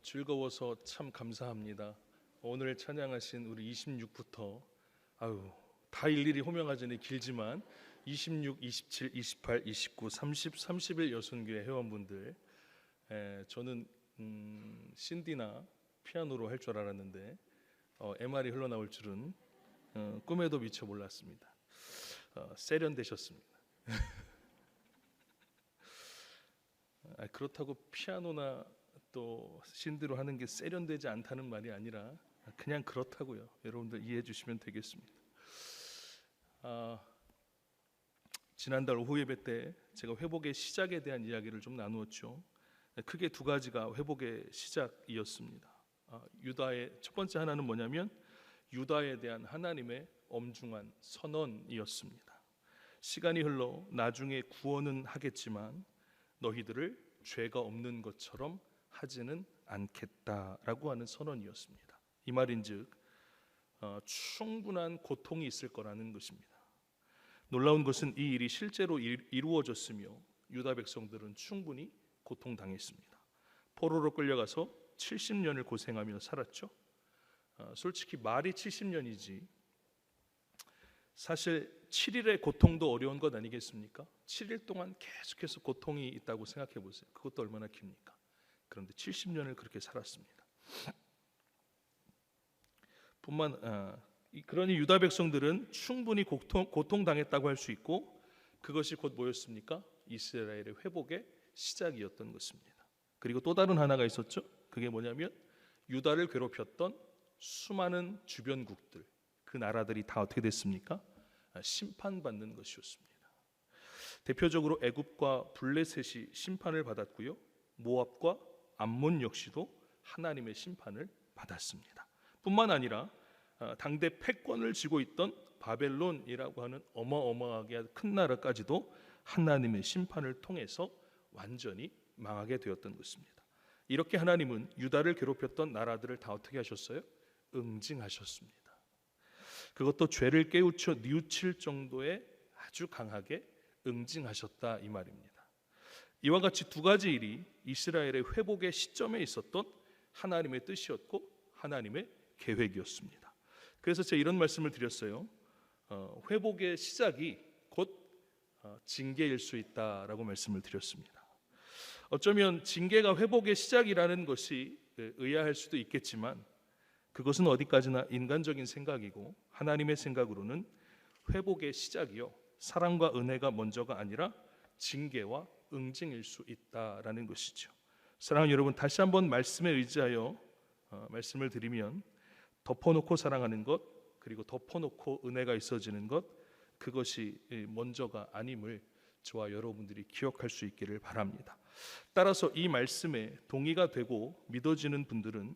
즐거워서 참 감사합니다. 오늘 찬양하신 우리 26부터 다 일일이 호명하자니 길지만 26, 27, 28, 29, 30, 31 여순교회 회원분들, 저는 신디나 피아노로 할 줄 알았는데 MR이 흘러나올 줄은 꿈에도 미처 몰랐습니다. 세련되셨습니다. 그렇다고 피아노나 또 신디로 하는 게 세련되지 않다는 말이 아니라 그냥 그렇다고요. 여러분들 이해해 주시면 되겠습니다. 지난달 오후 예배 때 제가 회복의 시작에 대한 이야기를 좀 나누었죠. 크게 두 가지가 회복의 시작이었습니다. 유다의 첫 번째 하나는 뭐냐면 유다에 대한 하나님의 엄중한 선언이었습니다. 시간이 흘러 나중에 구원은 하겠지만 너희들을 죄가 없는 것처럼 하지는 않겠다라고 하는 선언이었습니다. 이 말인즉 충분한 고통이 있을 거라는 것입니다. 놀라운 것은 이 일이 실제로 이루어졌으며 유다 백성들은 충분히 고통당했습니다. 포로로 끌려가서 70년을 고생하며 살았죠. 솔직히 말이 70년이지 사실 7일의 고통도 어려운 것 아니겠습니까? 7일 동안 계속해서 고통이 있다고 생각해 보세요. 그것도 얼마나 깁니까? 그런데 70년을 그렇게 살았습니다. 그러니 유다 백성들은 충분히 고통당했다고 할 수 있고 그것이 곧 뭐였습니까? 이스라엘의 회복의 시작이었던 것입니다. 그리고 또 다른 하나가 있었죠. 그게 뭐냐면 유다를 괴롭혔던 수많은 주변국들, 그 나라들이 다 어떻게 됐습니까? 심판받는 것이었습니다. 대표적으로 애굽과 블레셋이 심판을 받았고요. 모압과 암몬 역시도 하나님의 심판을 받았습니다. 뿐만 아니라 당대 패권을 쥐고 있던 바벨론이라고 하는 어마어마하게 큰 나라까지도 하나님의 심판을 통해서 완전히 망하게 되었던 것입니다. 이렇게 하나님은 유다를 괴롭혔던 나라들을 다 어떻게 하셨어요? 응징하셨습니다. 그것도 죄를 깨우쳐 뉘우칠 정도의 아주 강하게 응징하셨다 이 말입니다. 이와 같이 두 가지 일이 이스라엘의 회복의 시점에 있었던 하나님의 뜻이었고 하나님의 계획이었습니다. 그래서 제가 이런 말씀을 드렸어요. 회복의 시작이 곧 징계일 수 있다라고 말씀을 드렸습니다. 어쩌면 징계가 회복의 시작이라는 것이 의아할 수도 있겠지만 그것은 어디까지나 인간적인 생각이고 하나님의 생각으로는 회복의 시작이요 사랑과 은혜가 먼저가 아니라 징계와 응징일 수 있다라는 것이죠. 사랑하는 여러분, 다시 한번 말씀에 의지하여 말씀을 드리면 덮어놓고 사랑하는 것 그리고 덮어놓고 은혜가 있어지는 것 그것이 먼저가 아님을 저와 여러분들이 기억할 수 있기를 바랍니다. 따라서 이 말씀에 동의가 되고 믿어지는 분들은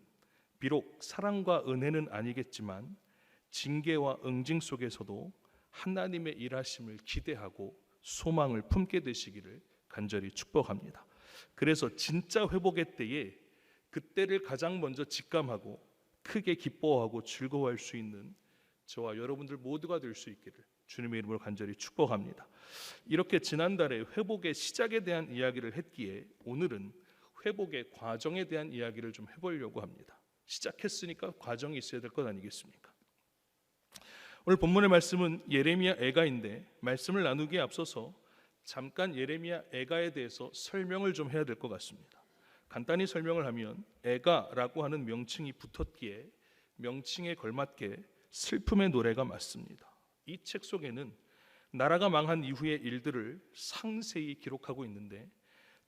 비록 사랑과 은혜는 아니겠지만 징계와 응징 속에서도 하나님의 일하심을 기대하고 소망을 품게 되시기를 간절히 축복합니다. 그래서 진짜 회복의 때에 그때를 가장 먼저 직감하고 크게 기뻐하고 즐거워할 수 있는 저와 여러분들 모두가 될 수 있기를 주님의 이름으로 간절히 축복합니다. 이렇게 지난달에 회복의 시작에 대한 이야기를 했기에 오늘은 회복의 과정에 대한 이야기를 좀 해보려고 합니다. 시작했으니까 과정이 있어야 될 것 아니겠습니까? 오늘 본문의 말씀은 예레미야 애가인데 말씀을 나누기에 앞서서 잠깐 예레미야 애가에 대해서 설명을 좀 해야 될 것 같습니다. 간단히 설명을 하면 애가라고 하는 명칭이 붙었기에 명칭에 걸맞게 슬픔의 노래가 맞습니다. 이 책 속에는 나라가 망한 이후의 일들을 상세히 기록하고 있는데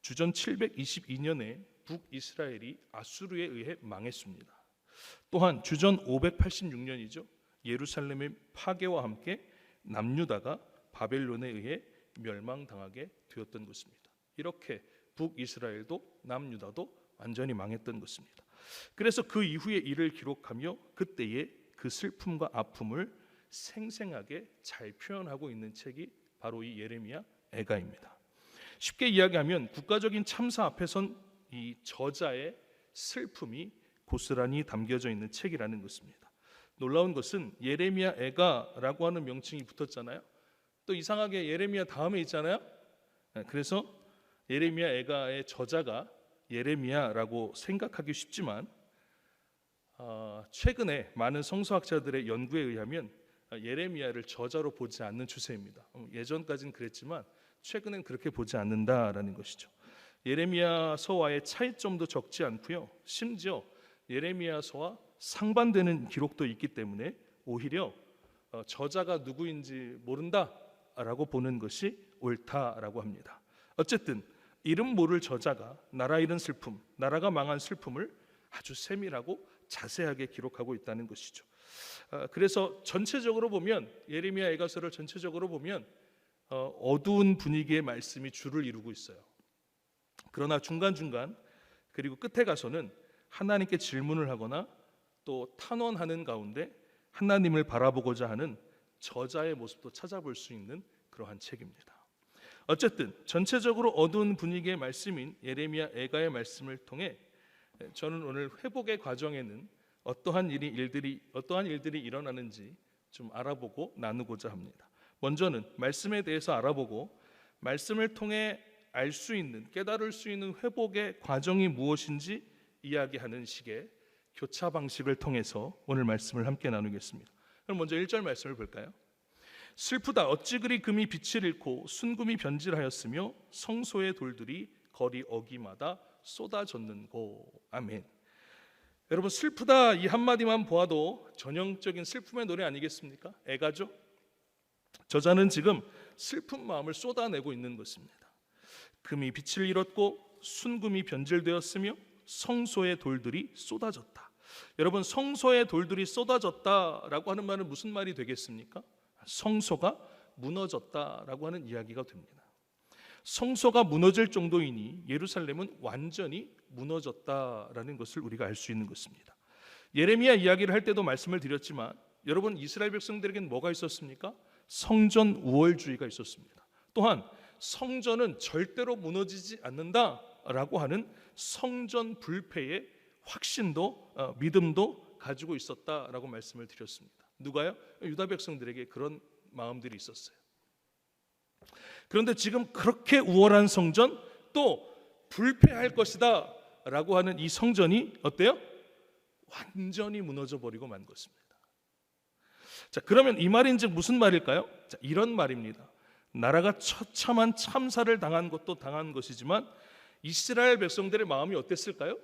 주전 722년에 북이스라엘이 아수르에 의해 망했습니다. 또한 주전 586년이죠. 예루살렘의 파괴와 함께 남유다가 바벨론에 의해 멸망당하게 되었던 것입니다. 이렇게 북이스라엘도 남유다도 완전히 망했던 것입니다. 그래서 그 이후의 일을 기록하며 그때의 그 슬픔과 아픔을 생생하게 잘 표현하고 있는 책이 바로 이 예레미야 애가입니다. 쉽게 이야기하면 국가적인 참사 앞에선 이 저자의 슬픔이 고스란히 담겨져 있는 책이라는 것입니다. 놀라운 것은 예레미야 애가라고 하는 명칭이 붙었잖아요. 또 이상하게 예레미야 다음에 있잖아요. 그래서 예레미야 애가의 저자가 예레미야라고 생각하기 쉽지만 최근에 많은 성서학자들의 연구에 의하면 예레미야를 저자로 보지 않는 추세입니다. 예전까지는 그랬지만 최근엔 그렇게 보지 않는다라는 것이죠. 예레미야서와의 차이점도 적지 않고요. 심지어 예레미야서와 상반되는 기록도 있기 때문에 오히려 저자가 누구인지 모른다라고 보는 것이 옳다라고 합니다. 어쨌든 이름 모를 저자가 나라 잃은 슬픔, 나라가 망한 슬픔을 아주 세밀하고 자세하게 기록하고 있다는 것이죠. 그래서 전체적으로 보면 예레미야 애가서를 전체적으로 보면 어두운 분위기의 말씀이 주를 이루고 있어요. 그러나 중간중간 그리고 끝에 가서는 하나님께 질문을 하거나 또 탄원하는 가운데 하나님을 바라보고자 하는 저자의 모습도 찾아볼 수 있는 그러한 책입니다. 어쨌든 전체적으로 어두운 분위기의 말씀인 예레미야 애가의 말씀을 통해 저는 오늘 회복의 과정에는 어떠한 일들이 일어나는지 좀 알아보고 나누고자 합니다. 먼저는 말씀에 대해서 알아보고 말씀을 통해 알 수 있는, 깨달을 수 있는 회복의 과정이 무엇인지 이야기하는 식의 교차 방식을 통해서 오늘 말씀을 함께 나누겠습니다. 그럼 먼저 1절 말씀을 볼까요? 슬프다 어찌 그리 금이 빛을 잃고 순금이 변질하였으며 성소의 돌들이 거리 어귀마다 쏟아졌는고. 아멘. 여러분, 슬프다 이 한마디만 보아도 전형적인 슬픔의 노래 아니겠습니까? 애가죠. 저자는 지금 슬픈 마음을 쏟아내고 있는 것입니다. 금이 빛을 잃었고 순금이 변질되었으며 성소의 돌들이 쏟아졌다. 여러분, 성소의 돌들이 쏟아졌다라고 하는 말은 무슨 말이 되겠습니까? 성소가 무너졌다라고 하는 이야기가 됩니다. 성소가 무너질 정도이니 예루살렘은 완전히 무너졌다라는 것을 우리가 알 수 있는 것입니다. 예레미야 이야기를 할 때도 말씀을 드렸지만 여러분, 이스라엘 백성들에게는 뭐가 있었습니까? 성전 우월주의가 있었습니다. 또한 성전은 절대로 무너지지 않는다라고 하는 성전 불패의 확신도 믿음도 가지고 있었다라고 말씀을 드렸습니다. 누가요? 유다 백성들에게 그런 마음들이 있었어요. 그런데 지금 그렇게 우월한 성전, 또 불패할 것이다 라고 하는 이 성전이 어때요? 완전히 무너져 버리고 만 것입니다. 자, 그러면 이 말인즉 무슨 말일까요? 자, 이런 말입니다. 나라가 처참한 참사를 당한 것도 당한 것이지만 이스라엘 백성들의 마음이 어땠을까요?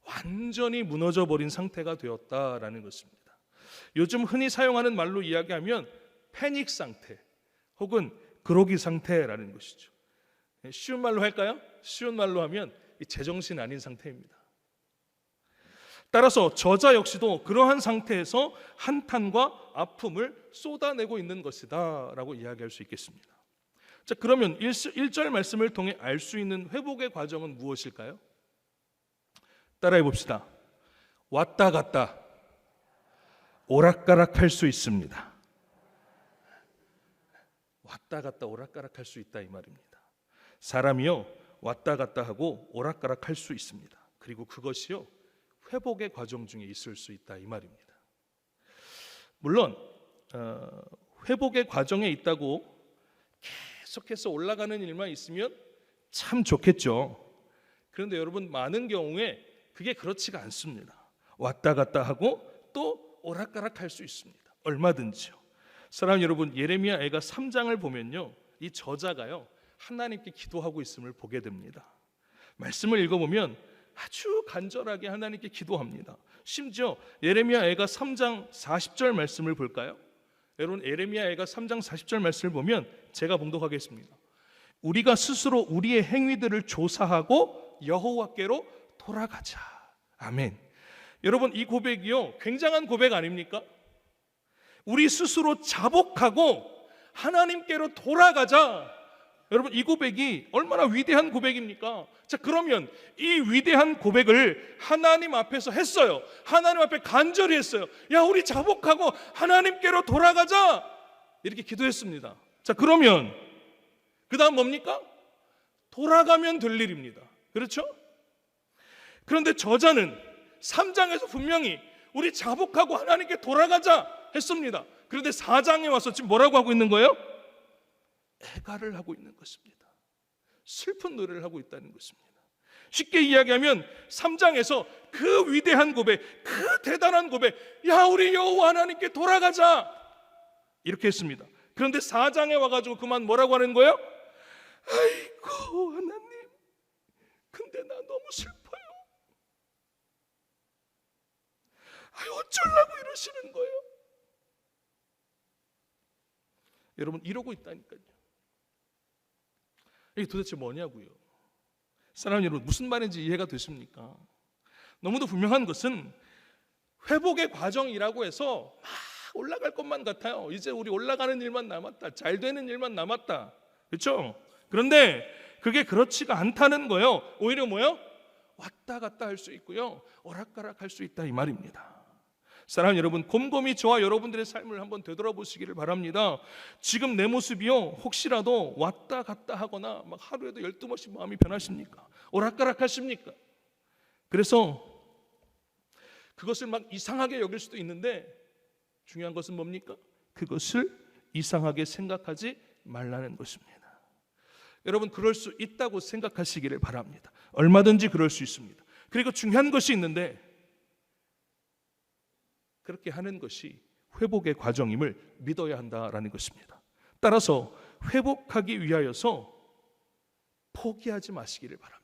완전히 무너져 버린 상태가 되었다라는 것입니다. 요즘 흔히 사용하는 말로 이야기하면 패닉 상태 혹은 그로기 상태라는 것이죠. 쉬운 말로 할까요? 쉬운 말로 하면 제정신 아닌 상태입니다. 따라서 저자 역시도 그러한 상태에서 한탄과 아픔을 쏟아내고 있는 것이다 라고 이야기할 수 있겠습니다. 자, 그러면 1절 말씀을 통해 알 수 있는 회복의 과정은 무엇일까요? 따라해 봅시다. 왔다 갔다 오락가락 할 수 있습니다. 왔다 갔다 오락가락 할 수 있다 이 말입니다. 사람이요 왔다 갔다 하고 오락가락 할 수 있습니다. 그리고 그것이요 회복의 과정 중에 있을 수 있다 이 말입니다. 물론 회복의 과정에 있다고 계속해서 올라가는 일만 있으면 참 좋겠죠. 그런데 여러분, 많은 경우에 그게 그렇지가 않습니다. 왔다 갔다 하고 또 오락가락 할 수 있습니다. 얼마든지요. 사랑하는 여러분, 예레미야 애가 3장을 보면요, 이 저자가요 하나님께 기도하고 있음을 보게 됩니다. 말씀을 읽어보면 아주 간절하게 하나님께 기도합니다. 심지어 예레미야 애가 3장 40절 말씀을 볼까요? 여러분, 예레미야 애가 3장 40절 말씀을 보면 제가 봉독하겠습니다. 우리가 스스로 우리의 행위들을 조사하고 여호와께로 돌아가자. 아멘. 여러분, 이 고백이요 굉장한 고백 아닙니까? 우리 스스로 자복하고 하나님께로 돌아가자. 여러분, 이 고백이 얼마나 위대한 고백입니까? 자, 그러면 이 위대한 고백을 하나님 앞에서 했어요. 하나님 앞에 간절히 했어요. 야, 우리 자복하고 하나님께로 돌아가자. 이렇게 기도했습니다. 자, 그러면 그 다음 뭡니까? 돌아가면 될 일입니다. 그렇죠? 그런데 저자는 3장에서 분명히 우리 자복하고 하나님께 돌아가자 했습니다. 그런데 4장에 와서 지금 뭐라고 하고 있는 거예요? 애가를 하고 있는 것입니다. 슬픈 노래를 하고 있다는 것입니다. 쉽게 이야기하면 3장에서 그 위대한 고백, 그 대단한 고백, 야 우리 여호와 하나님께 돌아가자 이렇게 했습니다. 그런데 4장에 와가지고 그만 뭐라고 하는 거예요? 아이고 하나님, 근데 나 너무 슬퍼요. 어쩌려고 이러시는 거예요? 여러분 이러고 있다니까요. 이게 도대체 뭐냐고요. 사랑하는 여러분, 무슨 말인지 이해가 되십니까? 너무도 분명한 것은 회복의 과정이라고 해서 막 올라갈 것만 같아요. 이제 우리 올라가는 일만 남았다, 잘 되는 일만 남았다, 그렇죠? 그런데 그게 그렇지가 않다는 거예요. 오히려 뭐예요? 왔다 갔다 할 수 있고요, 오락가락 할 수 있다 이 말입니다. 사랑하는 여러분, 곰곰이 저와 여러분들의 삶을 한번 되돌아보시기를 바랍니다. 지금 내 모습이요, 혹시라도 왔다 갔다 하거나 막 하루에도 12번씩 마음이 변하십니까? 오락가락 하십니까? 그래서 그것을 막 이상하게 여길 수도 있는데 중요한 것은 뭡니까? 그것을 이상하게 생각하지 말라는 것입니다. 여러분, 그럴 수 있다고 생각하시기를 바랍니다. 얼마든지 그럴 수 있습니다. 그리고 중요한 것이 있는데 그렇게 하는 것이 회복의 과정임을 믿어야 한다라는 것입니다. 따라서 회복하기 위하여서 포기하지 마시기를 바랍니다.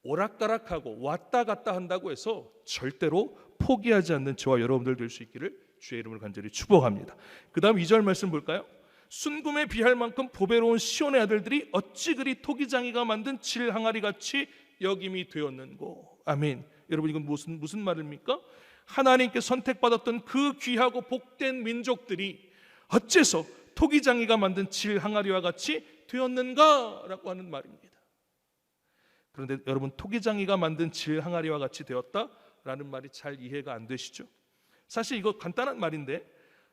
오락가락하고 왔다 갔다 한다고 해서 절대로 포기하지 않는 저와 여러분들 될 수 있기를 주의 이름으로 간절히 축복합니다. 그 다음 2절 말씀 볼까요? 순금에 비할 만큼 보배로운 시온의 아들들이 어찌 그리 토기장이가 만든 질항아리 같이 여김이 되었는고. 아멘. 여러분, 이건 무슨 말입니까? 하나님께 선택받았던 그 귀하고 복된 민족들이 어째서 토기장이가 만든 질항아리와 같이 되었는가라고 하는 말입니다. 그런데 여러분, 토기장이가 만든 질항아리와 같이 되었다라는 말이 잘 이해가 안 되시죠? 사실 이거 간단한 말인데,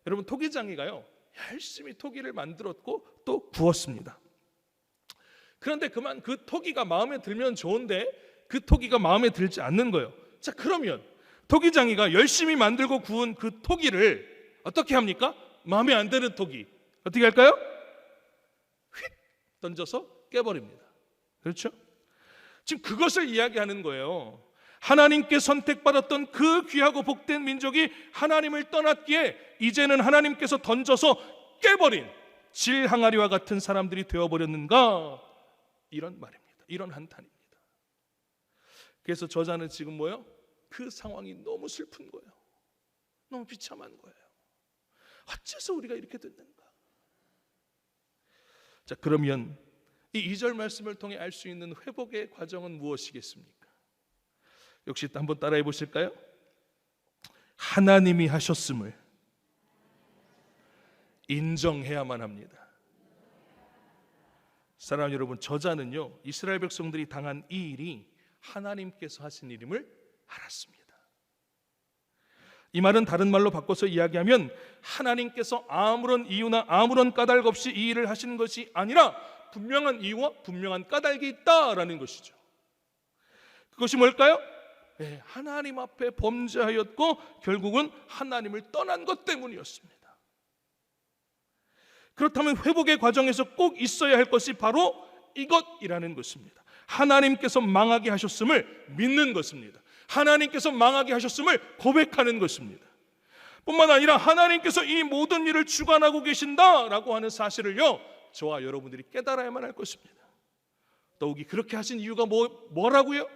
여러분, 토기장이가요 열심히 토기를 만들었고 또 구웠습니다. 그런데 그만 그 토기가 마음에 들면 좋은데 그 토기가 마음에 들지 않는 거예요. 자, 그러면 토기장이가 열심히 만들고 구운 그 토기를 어떻게 합니까? 마음에 안 드는 토기 어떻게 할까요? 휙 던져서 깨버립니다. 그렇죠? 지금 그것을 이야기하는 거예요. 하나님께 선택받았던 그 귀하고 복된 민족이 하나님을 떠났기에 이제는 하나님께서 던져서 깨버린 질항아리와 같은 사람들이 되어버렸는가, 이런 말입니다. 이런 한탄입니다. 그래서 저자는 지금 뭐예요? 그 상황이 너무 슬픈 거예요. 너무 비참한 거예요. 어째서 우리가 이렇게 됐는가? 자, 그러면 이 2절 말씀을 통해 알 수 있는 회복의 과정은 무엇이겠습니까? 역시 한번 따라해 보실까요? 하나님이 하셨음을 인정해야만 합니다. 사랑하는 여러분, 저자는요 이스라엘 백성들이 당한 이 일이 하나님께서 하신 일임을 알았습니다. 이 말은 다른 말로 바꿔서 이야기하면 하나님께서 아무런 이유나 아무런 까닭 없이 이 일을 하시는 것이 아니라 분명한 이유와 분명한 까닭이 있다라는 것이죠. 그것이 뭘까요? 네, 하나님 앞에 범죄하였고 결국은 하나님을 떠난 것 때문이었습니다. 그렇다면 회복의 과정에서 꼭 있어야 할 것이 바로 이것이라는 것입니다. 하나님께서 망하게 하셨음을 믿는 것입니다. 하나님께서 망하게 하셨음을 고백하는 것입니다. 뿐만 아니라 하나님께서 이 모든 일을 주관하고 계신다라고 하는 사실을요 저와 여러분들이 깨달아야만 할 것입니다. 더욱이 그렇게 하신 이유가 뭐라고요?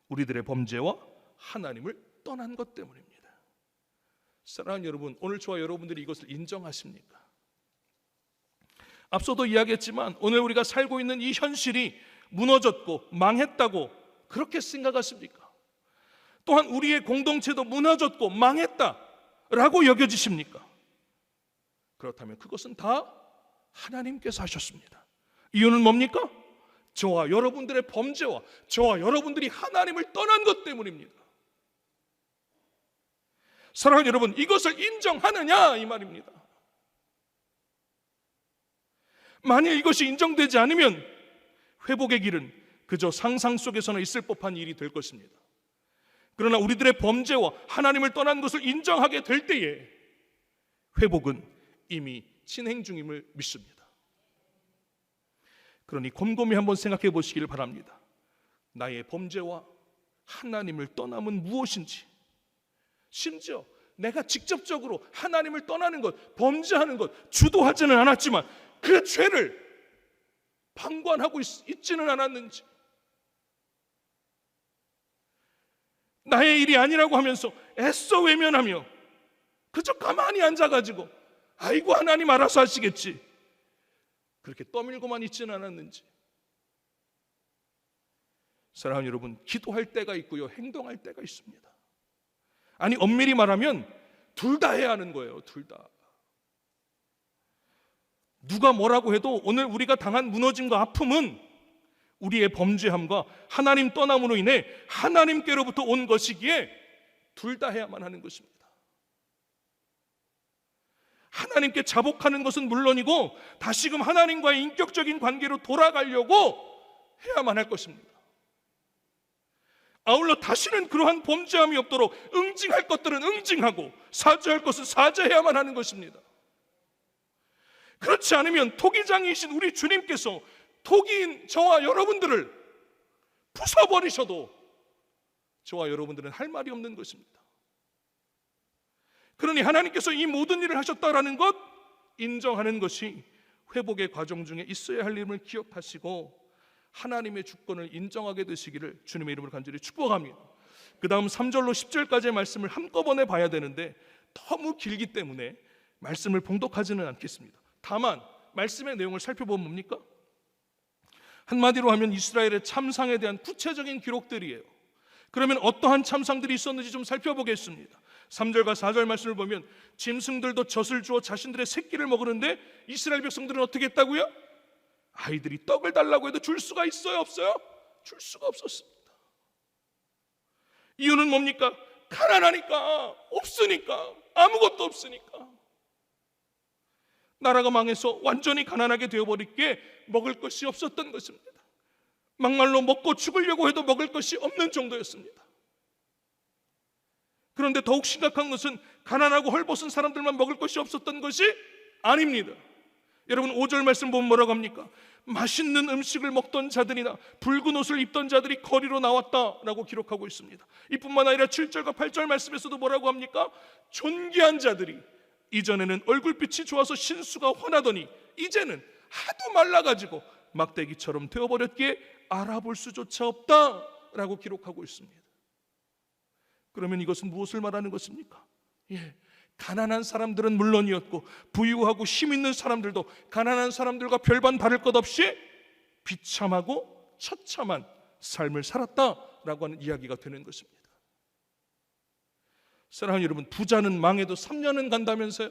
우리들의 범죄와 하나님을 떠난 것 때문입니다. 사랑하는 여러분, 오늘 저와 여러분들이 이것을 인정하십니까? 앞서도 이야기했지만 오늘 우리가 살고 있는 이 현실이 무너졌고 망했다고 그렇게 생각하십니까? 또한 우리의 공동체도 무너졌고 망했다라고 여겨지십니까? 그렇다면 그것은 다 하나님께서 하셨습니다. 이유는 뭡니까? 저와 여러분들의 범죄와 저와 여러분들이 하나님을 떠난 것 때문입니다. 사랑하는 여러분, 이것을 인정하느냐 이 말입니다. 만일 이것이 인정되지 않으면 회복의 길은 그저 상상 속에서는 있을 법한 일이 될 것입니다. 그러나 우리들의 범죄와 하나님을 떠난 것을 인정하게 될 때에 회복은 이미 진행 중임을 믿습니다. 그러니 곰곰이 한번 생각해 보시길 바랍니다. 나의 범죄와 하나님을 떠남은 무엇인지, 심지어 내가 직접적으로 하나님을 떠나는 것, 범죄하는 것 주도하지는 않았지만 그 죄를 방관하고 있지는 않았는지, 나의 일이 아니라고 하면서 애써 외면하며 그저 가만히 앉아가지고 아이고 하나님 알아서 하시겠지, 그렇게 떠밀고만 있지는 않았는지. 사랑하는 여러분, 기도할 때가 있고요, 행동할 때가 있습니다. 아니 엄밀히 말하면 둘 다 해야 하는 거예요. 둘 다. 누가 뭐라고 해도 오늘 우리가 당한 무너짐과 아픔은 우리의 범죄함과 하나님 떠남으로 인해 하나님께로부터 온 것이기에 둘 다 해야만 하는 것입니다. 하나님께 자복하는 것은 물론이고 다시금 하나님과의 인격적인 관계로 돌아가려고 해야만 할 것입니다. 아울러 다시는 그러한 범죄함이 없도록 응징할 것들은 응징하고 사죄할 것은 사죄해야만 하는 것입니다. 그렇지 않으면 토기장이신 우리 주님께서 토기인 저와 여러분들을 부숴버리셔도 저와 여러분들은 할 말이 없는 것입니다. 그러니 하나님께서 이 모든 일을 하셨다라는 것 인정하는 것이 회복의 과정 중에 있어야 할 일임을 기억하시고 하나님의 주권을 인정하게 되시기를 주님의 이름으로 간절히 축복합니다. 그 다음 3절로 10절까지의 말씀을 한꺼번에 봐야 되는데 너무 길기 때문에 말씀을 봉독하지는 않겠습니다. 다만 말씀의 내용을 살펴보면 뭡니까? 한마디로 하면 이스라엘의 참상에 대한 구체적인 기록들이에요. 그러면 어떠한 참상들이 있었는지 좀 살펴보겠습니다. 3절과 4절 말씀을 보면 짐승들도 젖을 주어 자신들의 새끼를 먹으는데 이스라엘 백성들은 어떻게 했다고요? 아이들이 떡을 달라고 해도 줄 수가 있어요? 없어요? 줄 수가 없었습니다. 이유는 뭡니까? 가난하니까, 없으니까, 아무것도 없으니까. 나라가 망해서 완전히 가난하게 되어버리기에 먹을 것이 없었던 것입니다. 막말로 먹고 죽으려고 해도 먹을 것이 없는 정도였습니다. 그런데 더욱 심각한 것은 가난하고 헐벗은 사람들만 먹을 것이 없었던 것이 아닙니다. 여러분 5절 말씀 보면 뭐라고 합니까? 맛있는 음식을 먹던 자들이나 붉은 옷을 입던 자들이 거리로 나왔다라고 기록하고 있습니다. 이뿐만 아니라 7절과 8절 말씀에서도 뭐라고 합니까? 존귀한 자들이 이전에는 얼굴빛이 좋아서 신수가 환하더니 이제는 하도 말라가지고 막대기처럼 되어버렸기에 알아볼 수조차 없다라고 기록하고 있습니다. 그러면 이것은 무엇을 말하는 것입니까? 가난한 사람들은 물론이었고 부유하고 힘 있는 사람들도 가난한 사람들과 별반 다를 것 없이 비참하고 처참한 삶을 살았다라고 하는 이야기가 되는 것입니다. 사랑하는 여러분, 부자는 망해도 3년은 간다면서요?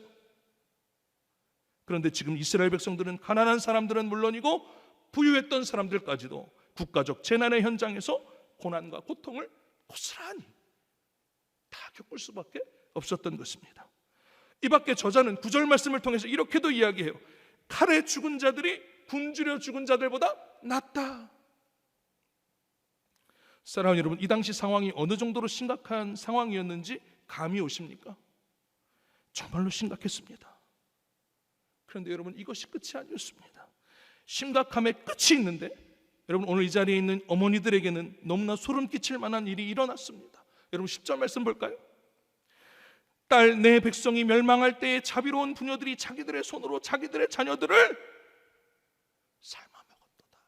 그런데 지금 이스라엘 백성들은 가난한 사람들은 물론이고 부유했던 사람들까지도 국가적 재난의 현장에서 고난과 고통을 고스란히 다 겪을 수밖에 없었던 것입니다. 이 밖에 저자는 9절 말씀을 통해서 이렇게도 이야기해요. 칼에 죽은 자들이 굶주려 죽은 자들보다 낫다. 사랑하는 여러분, 이 당시 상황이 어느 정도로 심각한 상황이었는지 감이 오십니까? 정말로 심각했습니다. 그런데 여러분, 이것이 끝이 아니었습니다. 심각함의 끝이 있는데 여러분, 오늘 이 자리에 있는 어머니들에게는 너무나 소름 끼칠 만한 일이 일어났습니다. 여러분 10절 말씀 볼까요? 딸 내 백성이 멸망할 때에 자비로운 부녀들이 자기들의 손으로 자기들의 자녀들을 삶아 먹었도다.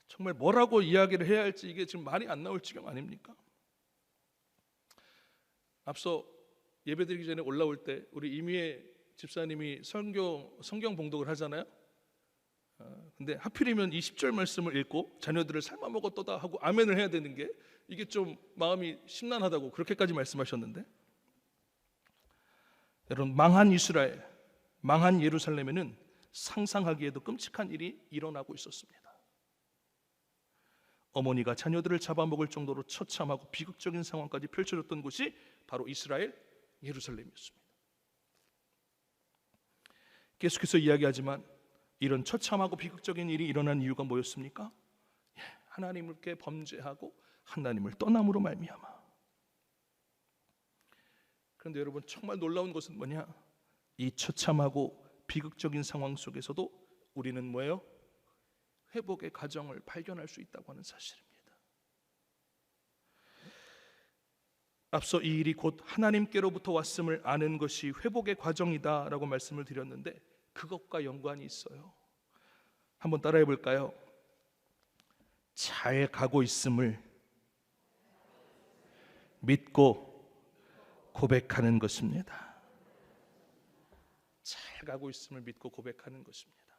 정말 뭐라고 이야기를 해야 할지 이게 지금 말이 안 나올 지경 아닙니까? 앞서 예배드리기 전에 올라올 때 우리 이미애 집사님이 성경 봉독을 하잖아요. 근데 하필이면 이 10절 말씀을 읽고 자녀들을 삶아 먹었도다 하고 아멘을 해야 되는 게 이게 좀 마음이 심란하다고 그렇게까지 말씀하셨는데, 여러분 망한 이스라엘, 망한 예루살렘에는 상상하기에도 끔찍한 일이 일어나고 있었습니다. 어머니가 자녀들을 잡아먹을 정도로 처참하고 비극적인 상황까지 펼쳐졌던 곳이 바로 이스라엘 예루살렘이었습니다. 계속해서 이야기하지만 이런 처참하고 비극적인 일이 일어난 이유가 뭐였습니까? 하나님께 범죄하고 하나님을 떠남으로 말미암아. 그런데 여러분, 정말 놀라운 것은 뭐냐? 이 처참하고 비극적인 상황 속에서도 우리는 뭐예요? 회복의 과정을 발견할 수 있다고 하는 사실입니다. 앞서 이 일이 곧 하나님께로부터 왔음을 아는 것이 회복의 과정이다라고 말씀을 드렸는데, 그것과 연관이 있어요. 한번 따라해 볼까요? 잘 가고 있음을 믿고 고백하는 것입니다. 잘 가고 있음을 믿고 고백하는 것입니다.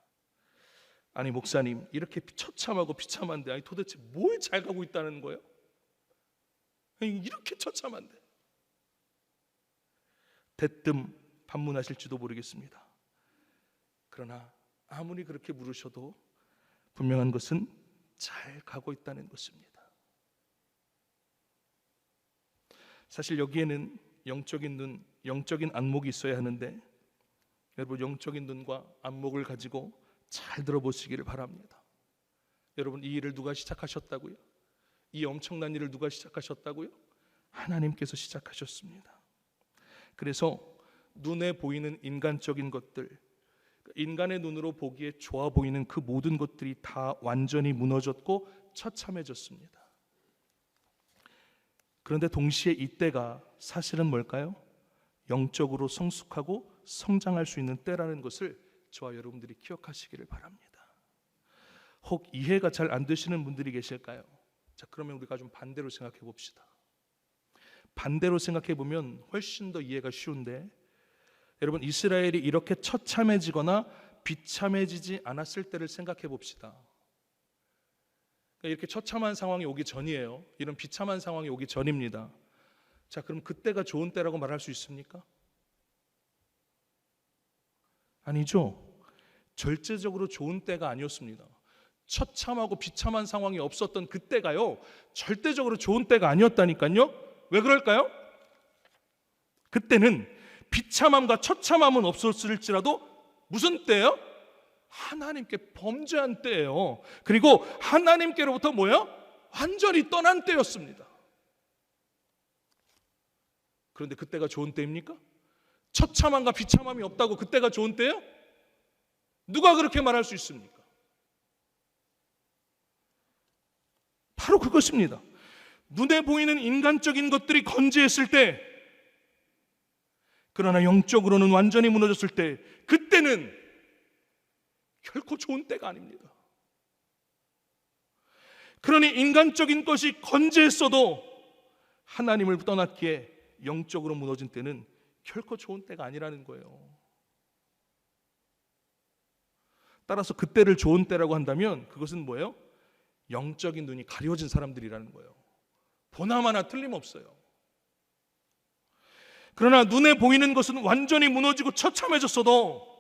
아니 목사님, 이렇게 처참하고 비참한데 아니 도대체 뭘 잘 가고 있다는 거예요? 아니, 이렇게 처참한데. 대뜸 반문하실지도 모르겠습니다. 그러나 아무리 그렇게 물으셔도 분명한 것은 잘 가고 있다는 것입니다. 사실 여기에는 영적인 눈, 영적인 안목이 있어야 하는데, 여러분 영적인 눈과 안목을 가지고 잘 들어보시기를 바랍니다. 여러분, 이 일을 누가 시작하셨다고요? 이 엄청난 일을 누가 시작하셨다고요? 하나님께서 시작하셨습니다. 그래서 눈에 보이는 인간적인 것들, 인간의 눈으로 보기에 좋아 보이는 그 모든 것들이 다 완전히 무너졌고 처참해졌습니다. 그런데 동시에 이때가 사실은 뭘까요? 영적으로 성숙하고 성장할 수 있는 때라는 것을 저와 여러분들이 기억하시기를 바랍니다. 혹 이해가 잘 안 되시는 분들이 계실까요? 자, 그러면 우리가 좀 반대로 생각해 봅시다. 반대로 생각해 보면 훨씬 더 이해가 쉬운데, 여러분 이스라엘이 이렇게 처참해지거나 비참해지지 않았을 때를 생각해 봅시다. 이렇게 처참한 상황이 오기 전이에요. 이런 비참한 상황이 오기 전입니다. 자, 그럼 그때가 좋은 때라고 말할 수 있습니까? 아니죠. 절대적으로 좋은 때가 아니었습니다. 처참하고 비참한 상황이 없었던 그때가요, 절대적으로 좋은 때가 아니었다니까요. 왜 그럴까요? 그때는 비참함과 처참함은 없었을지라도 무슨 때예요? 하나님께 범죄한 때예요. 그리고 하나님께로부터 뭐예요? 완전히 떠난 때였습니다. 그런데 그때가 좋은 때입니까? 처참함과 비참함이 없다고 그때가 좋은 때예요? 누가 그렇게 말할 수 있습니까? 바로 그것입니다. 눈에 보이는 인간적인 것들이 건재했을 때, 그러나 영적으로는 완전히 무너졌을 때, 그때는 결코 좋은 때가 아닙니다. 그러니 인간적인 것이 건재했어도 하나님을 떠났기에 영적으로 무너진 때는 결코 좋은 때가 아니라는 거예요. 따라서 그때를 좋은 때라고 한다면 그것은 뭐예요? 영적인 눈이 가려진 사람들이라는 거예요. 보나마나 틀림없어요. 그러나 눈에 보이는 것은 완전히 무너지고 처참해졌어도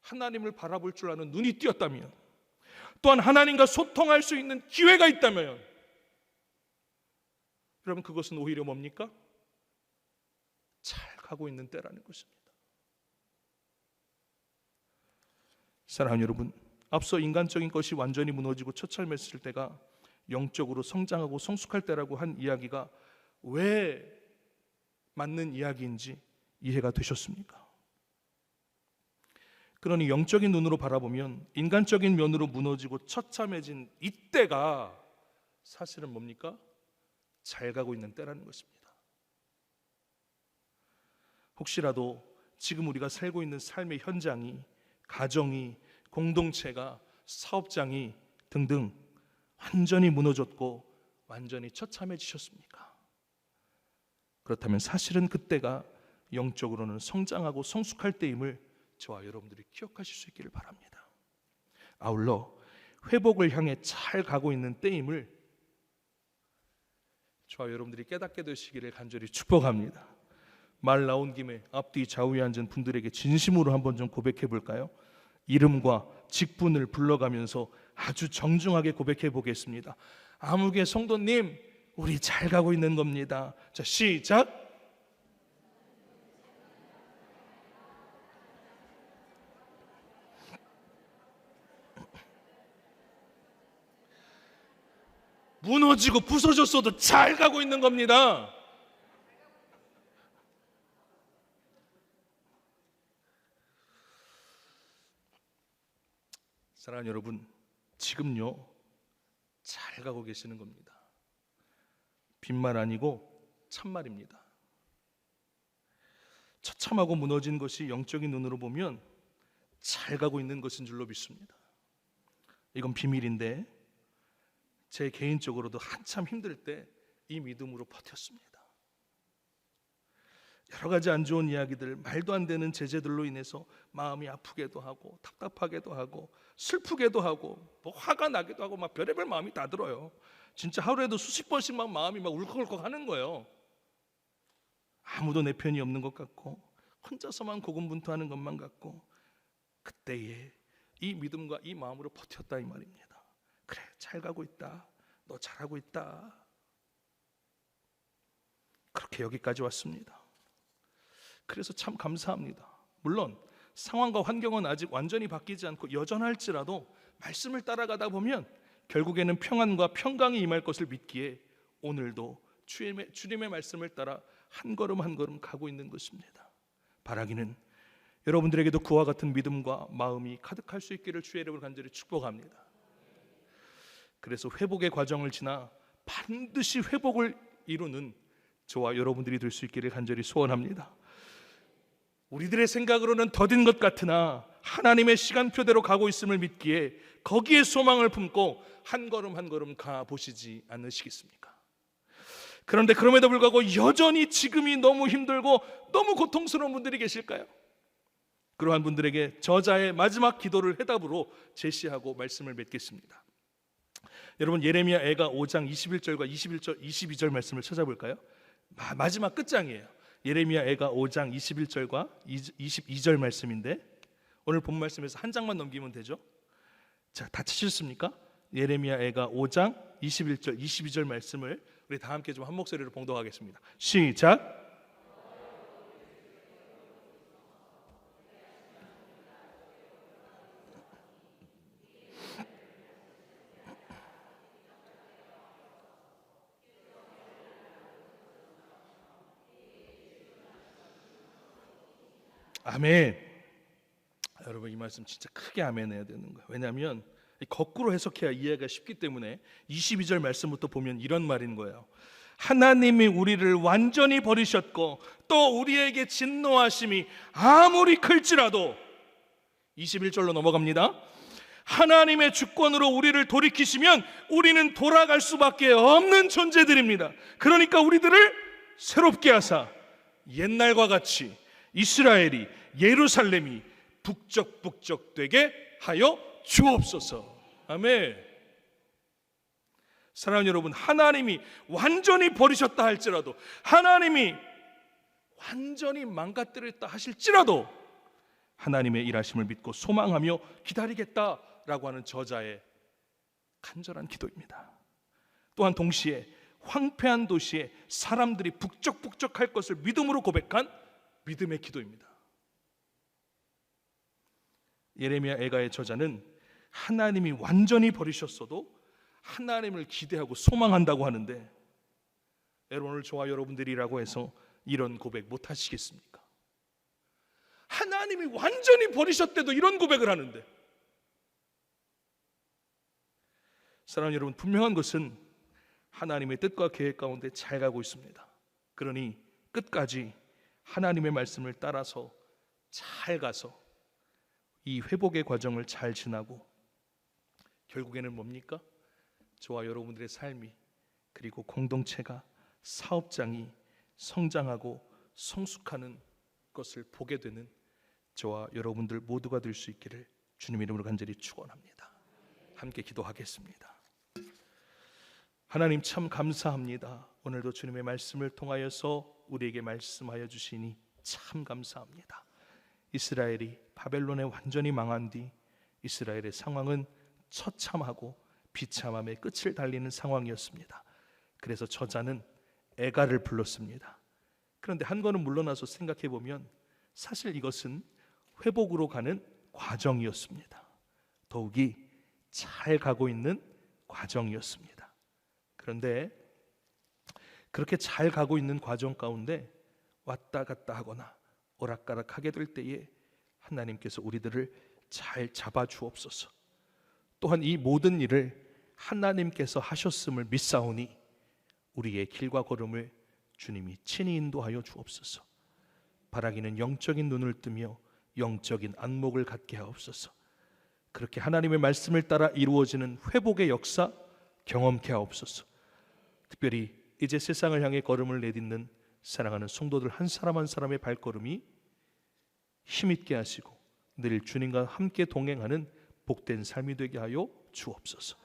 하나님을 바라볼 줄 아는 눈이 띄었다면, 또한 하나님과 소통할 수 있는 기회가 있다면, 여러분 그것은 오히려 뭡니까? 잘 가고 있는 때라는 것입니다. 사랑하는 여러분, 앞서 인간적인 것이 완전히 무너지고 처참했을 때가 영적으로 성장하고 성숙할 때라고 한 이야기가 왜 맞는 이야기인지 이해가 되셨습니까? 그러니 영적인 눈으로 바라보면 인간적인 면으로 무너지고 처참해진 이때가 사실은 뭡니까? 잘 가고 있는 때라는 것입니다. 혹시라도 지금 우리가 살고 있는 삶의 현장이, 가정이, 공동체가, 사업장이 등등 완전히 무너졌고 완전히 처참해지셨습니까? 그렇다면 사실은 그때가 영적으로는 성장하고 성숙할 때임을 저와 여러분들이 기억하실 수 있기를 바랍니다. 아울러 회복을 향해 잘 가고 있는 때임을 저와 여러분들이 깨닫게 되시기를 간절히 축복합니다. 말 나온 김에 앞뒤 좌우에 앉은 분들에게 진심으로 한번 좀 고백해 볼까요? 이름과 직분을 불러가면서 아주 정중하게 고백해 보겠습니다. 아무개 성도님, 우리 잘 가고 있는 겁니다. 자, 시작. 무너지고 부서졌어도 잘 가고 있는 겁니다. 사랑하는 여러분, 지금요 잘 가고 계시는 겁니다. 빈말 아니고 참말입니다. 처참하고 무너진 것이 영적인 눈으로 보면 잘 가고 있는 것인 줄로 믿습니다. 이건 비밀인데 제 개인적으로도 한참 힘들 때 이 믿음으로 버텼습니다. 여러 가지 안 좋은 이야기들, 말도 안 되는 제재들로 인해서 마음이 아프게도 하고 답답하게도 하고 슬프게도 하고 뭐 화가 나기도 하고 막 별의별 마음이 다 들어요. 진짜 하루에도 수십 번씩 막 마음이 막 울컥울컥 하는 거예요. 아무도 내 편이 없는 것 같고 혼자서만 고군분투하는 것만 같고, 그때에 이 믿음과 이 마음으로 버텼다 이 말입니다. 그래, 잘 가고 있다, 너 잘하고 있다, 그렇게 여기까지 왔습니다. 그래서 참 감사합니다. 물론 상황과 환경은 아직 완전히 바뀌지 않고 여전할지라도 말씀을 따라가다 보면 결국에는 평안과 평강이 임할 것을 믿기에 오늘도 주님의 말씀을 따라 한 걸음 한 걸음 가고 있는 것입니다. 바라기는 여러분들에게도 그와 같은 믿음과 마음이 가득할 수 있기를 주의 이름으로 간절히 축복합니다. 그래서 회복의 과정을 지나 반드시 회복을 이루는 저와 여러분들이 될 수 있기를 간절히 소원합니다. 우리들의 생각으로는 더딘 것 같으나 하나님의 시간표대로 가고 있음을 믿기에 거기에 소망을 품고 한 걸음 한 걸음 가보시지 않으시겠습니까? 그런데 그럼에도 불구하고 여전히 지금이 너무 힘들고 너무 고통스러운 분들이 계실까요? 그러한 분들에게 저자의 마지막 기도를 해답으로 제시하고 말씀을 맺겠습니다. 여러분, 예레미야 애가 5장 21절과 22절 말씀을 찾아볼까요? 마지막 끝장이에요. 예레미야 애가 5장 21절과 22절 말씀인데 오늘 본 말씀에서 한 장만 넘기면 되죠. 자, 다 치셨습니까? 예레미야 애가 5장 21절 22절 말씀을 우리 다 함께 좀 한 목소리로 봉독하겠습니다. 시작. 아멘. 여러분, 이 말씀 진짜 크게 아멘 해야 되는 거예요. 왜냐하면 거꾸로 해석해야 이해가 쉽기 때문에 22절 말씀부터 보면 이런 말인 거예요. 하나님이 우리를 완전히 버리셨고 또 우리에게 진노하심이 아무리 클지라도, 21절로 넘어갑니다. 하나님의 주권으로 우리를 돌이키시면 우리는 돌아갈 수밖에 없는 존재들입니다. 그러니까 우리들을 새롭게 하사 옛날과 같이 이스라엘이, 예루살렘이 북적북적되게 하여 주옵소서. 아멘. 사랑하는 여러분, 하나님이 완전히 버리셨다 할지라도, 하나님이 완전히 망가뜨렸다 하실지라도 하나님의 일하심을 믿고 소망하며 기다리겠다라고 하는 저자의 간절한 기도입니다. 또한 동시에 황폐한 도시에 사람들이 북적북적할 것을 믿음으로 고백한 믿음의 기도입니다. 예레미야 애가의 저자는 하나님이 완전히 버리셨어도 하나님을 기대하고 소망한다고 하는데, 여러분, 오늘 저와 여러분들이라고 해서 이런 고백 못 하시겠습니까? 하나님이 완전히 버리셨대도 이런 고백을 하는데, 사랑하는 여러분, 분명한 것은 하나님의 뜻과 계획 가운데 잘 가고 있습니다. 그러니 끝까지 하나님의 말씀을 따라서 잘 가서 이 회복의 과정을 잘 지나고 결국에는 뭡니까? 저와 여러분들의 삶이, 그리고 공동체가, 사업장이 성장하고 성숙하는 것을 보게 되는 저와 여러분들 모두가 될 수 있기를 주님 이름으로 간절히 축원합니다. 함께 기도하겠습니다. 하나님, 참 감사합니다. 오늘도 주님의 말씀을 통하여서 우리에게 말씀하여 주시니 참 감사합니다. 이스라엘이 바벨론에 완전히 망한 뒤 이스라엘의 상황은 처참하고 비참함의 끝을 달리는 상황이었습니다. 그래서 저자는 애가를 불렀습니다. 그런데 한 걸음 물러나서 생각해 보면 사실 이것은 회복으로 가는 과정이었습니다. 더욱이 잘 가고 있는 과정이었습니다. 그런데 그렇게 잘 가고 있는 과정 가운데 왔다 갔다 하거나 오락가락하게 될 때에 하나님께서 우리들을 잘 잡아 주옵소서. 또한 이 모든 일을 하나님께서 하셨음을 믿사오니 우리의 길과 걸음을 주님이 친히 인도하여 주옵소서. 바라기는 영적인 눈을 뜨며 영적인 안목을 갖게 하옵소서. 그렇게 하나님의 말씀을 따라 이루어지는 회복의 역사 경험케 하옵소서. 특별히 이제 세상을 향해 걸음을 내딛는 사랑하는 성도들 한 사람 한 사람의 발걸음이 힘있게 하시고 늘 주님과 함께 동행하는 복된 삶이 되게 하여 주옵소서.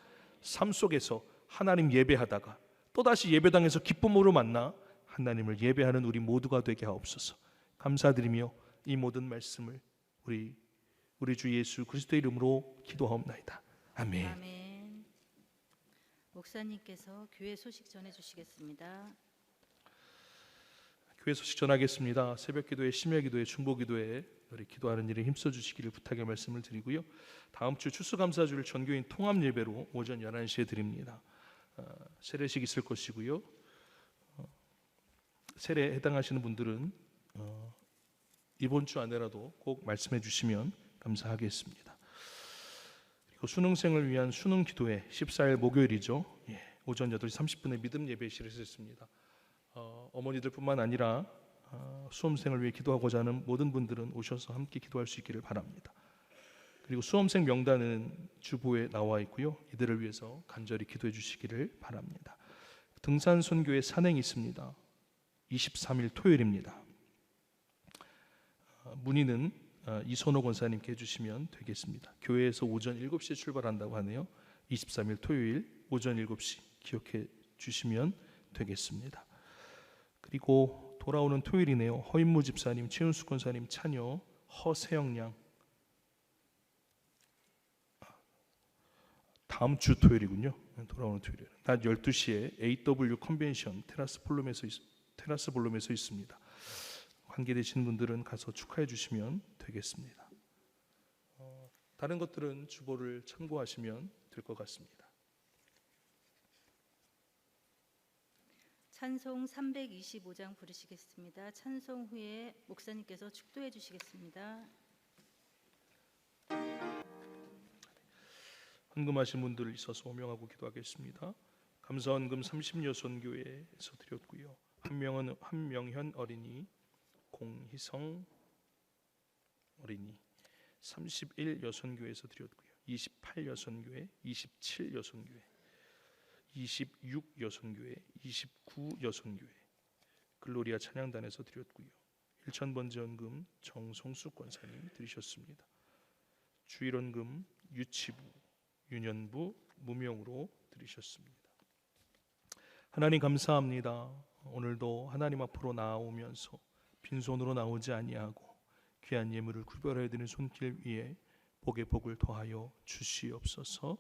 삶 속에서 하나님 예배하다가 또다시 예배당에서 기쁨으로 만나 하나님을 예배하는 우리 모두가 되게 하옵소서. 감사드리며 이 모든 말씀을 우리 주 예수 그리스도의 이름으로 기도하옵나이다. 아멘. 아멘. 목사님께서 교회 소식 전해주시겠습니다. 교회 소식 전하겠습니다. 새벽기도회, 심야기도회, 중보기도회 우리 기도하는 일에 힘써 주시기를 부탁의 말씀을 드리고요. 다음 주 추수감사주를 전교인 통합 예배로 오전 11시에 드립니다. 세례식 있을 것이고요. 세례에 해당하시는 분들은 이번 주 안에라도 꼭 말씀해 주시면 감사하겠습니다. 그리고 수능생을 위한 수능기도회 14일 목요일이죠. 오전 8시 30분에 믿음 예배실에서 했습니다. 어머니들 뿐만 아니라 수험생을 위해 기도하고자 하는 모든 분들은 오셔서 함께 기도할 수 있기를 바랍니다. 그리고 수험생 명단은 주보에 나와 있고요. 이들을 위해서 간절히 기도해 주시기를 바랍니다. 등산선교회 산행이 있습니다. 23일 토요일입니다. 문의는 이선호 권사님께 해주시면 되겠습니다. 교회에서 오전 7시에 출발한다고 하네요. 23일 토요일 오전 7시 기억해 주시면 되겠습니다. 그리고 돌아오는 토요일이네요. 허인무 집사님, 최은숙 권사님 차녀, 허세영 양 다음 주 토요일이군요. 돌아오는 토요일 낮 12시에 AW 컨벤션 테라스 볼룸에서 있습니다. 관계되신 분들은 가서 축하해 주시면 되겠습니다. 다른 것들은 주보를 참고하시면 될 것 같습니다. 찬송 325장 부르시겠습니다. 찬송 후에 목사님께서 축도해 주시겠습니다. 헌금하신 분들 있어서 호명하고 기도하겠습니다. 감사헌금 30여선교회에서 드렸고요. 한명현 어린이, 공희성 어린이 31여선교회에서 드렸고요. 28여선교회, 27여선교회, 26여선교회, 29여선교회 글로리아 찬양단에서 드렸고요. 1,000번째 헌금 정성숙 권사님이 드리셨습니다. 주일헌금 유치부, 유년부, 무명으로 드리셨습니다. 하나님 감사합니다. 오늘도 하나님 앞으로 나아오면서 빈손으로 나오지 아니하고 귀한 예물을 구별하여 드리는 손길 위에 복의 복을 더하여 주시옵소서.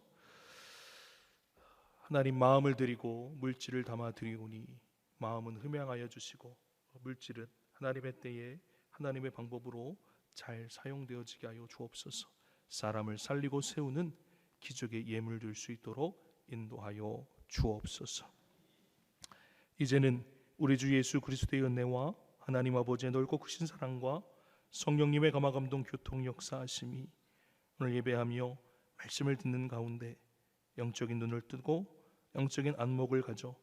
하나님 마음을 드리고 물질을 담아 드리오니 마음은 흠양하여 주시고 물질은 하나님의 때에 하나님의 방법으로 잘 사용되어지게 하여 주옵소서. 사람을 살리고 세우는 기적의 예물 될 수 있도록 인도하여 주옵소서. 이제는 우리 주 예수 그리스도의 은혜와 하나님 아버지의 넓고 크신 사랑과 성령님의 감화감동 교통 역사하심이 오늘 예배하며 말씀을 듣는 가운데 영적인 눈을 뜨고 영적인 안목을 가져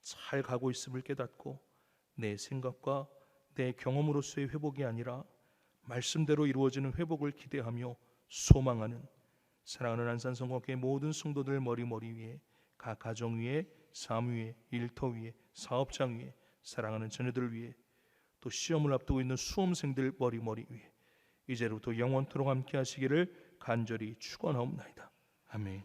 잘 가고 있음을 깨닫고 내 생각과 내 경험으로서의 회복이 아니라 말씀대로 이루어지는 회복을 기대하며 소망하는 사랑하는 안산성공교회 모든 성도들 머리 위에 각 가정 위에 삶 위에 일터 위에 사업장 위에 사랑하는 자녀들 위에 또 시험을 앞두고 있는 수험생들 머리 위에 이제로부터 영원토록 함께 하시기를 간절히 축원하옵나이다. 아멘.